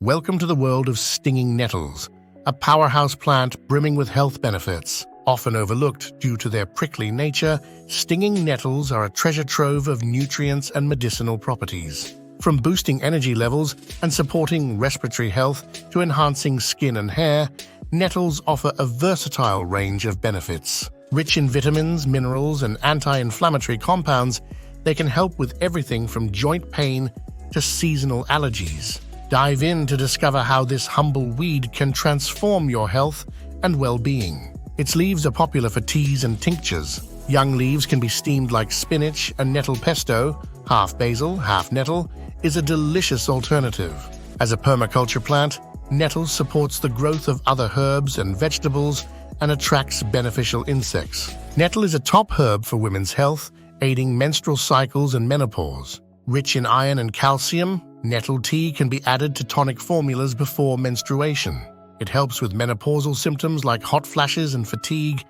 Welcome to the world of stinging nettles, a powerhouse plant brimming with health benefits. Often overlooked due to their prickly nature, stinging nettles are a treasure trove of nutrients and medicinal properties. From boosting energy levels and supporting respiratory health to enhancing skin and hair, nettles offer a versatile range of benefits. Rich in vitamins, minerals, and anti-inflammatory compounds, they can help with everything from joint pain to seasonal allergies. Dive in to discover how this humble weed can transform your health and well-being. Its leaves are popular for teas and tinctures. Young leaves can be steamed like spinach, and nettle pesto, half basil, half nettle, is a delicious alternative. As a permaculture plant, nettle supports the growth of other herbs and vegetables and attracts beneficial insects. Nettle is a top herb for women's health, aiding menstrual cycles and menopause. Rich in iron and calcium, nettle tea can be added to tonic formulas before menstruation. It helps with menopausal symptoms like hot flashes and fatigue,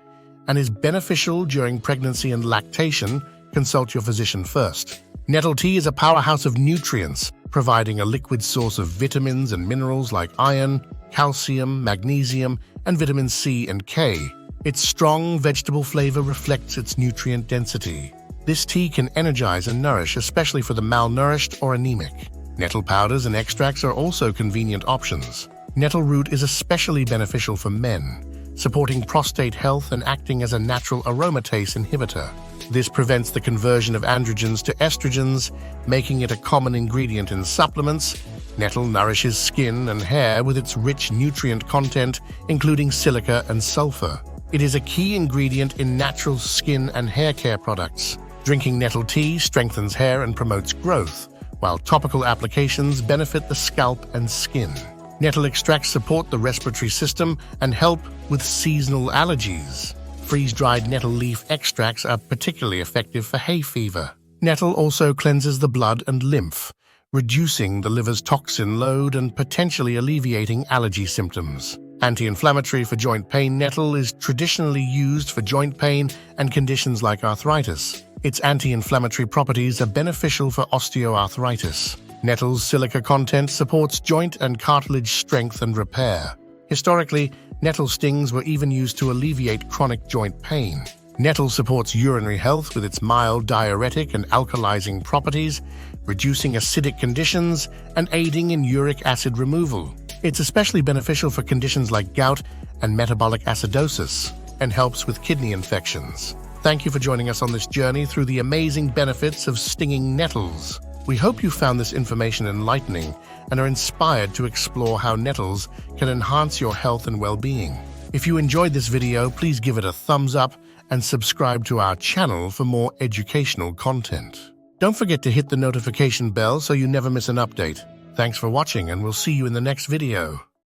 and is beneficial during pregnancy and lactation. Consult your physician first. Nettle tea is a powerhouse of nutrients, providing a liquid source of vitamins and minerals like iron, calcium, magnesium, and vitamin C and K. Its strong vegetable flavor reflects its nutrient density. This tea can energize and nourish, especially for the malnourished or anemic. Nettle powders and extracts are also convenient options. Nettle root is especially beneficial for men, supporting prostate health and acting as a natural aromatase inhibitor. This prevents the conversion of androgens to estrogens, making it a common ingredient in supplements. Nettle nourishes skin and hair with its rich nutrient content, including silica and sulfur. It is a key ingredient in natural skin and hair care products. Drinking nettle tea strengthens hair and promotes growth, while topical applications benefit the scalp and skin. Nettle extracts support the respiratory system and help with seasonal allergies. Freeze-dried nettle leaf extracts are particularly effective for hay fever. Nettle also cleanses the blood and lymph, reducing the liver's toxin load and potentially alleviating allergy symptoms. Anti-inflammatory for joint pain, nettle is traditionally used for joint pain and conditions like arthritis. Its anti-inflammatory properties are beneficial for osteoarthritis. Nettle's silica content supports joint and cartilage strength and repair. Historically, nettle stings were even used to alleviate chronic joint pain. Nettle supports urinary health with its mild diuretic and alkalizing properties, reducing acidic conditions and aiding in uric acid removal. It's especially beneficial for conditions like gout and metabolic acidosis, and helps with kidney infections. Thank you for joining us on this journey through the amazing benefits of stinging nettles. We hope you found this information enlightening and are inspired to explore how nettles can enhance your health and well-being. If you enjoyed this video, please give it a thumbs up and subscribe to our channel for more educational content. Don't forget to hit the notification bell so you never miss an update. Thanks for watching, and we'll see you in the next video.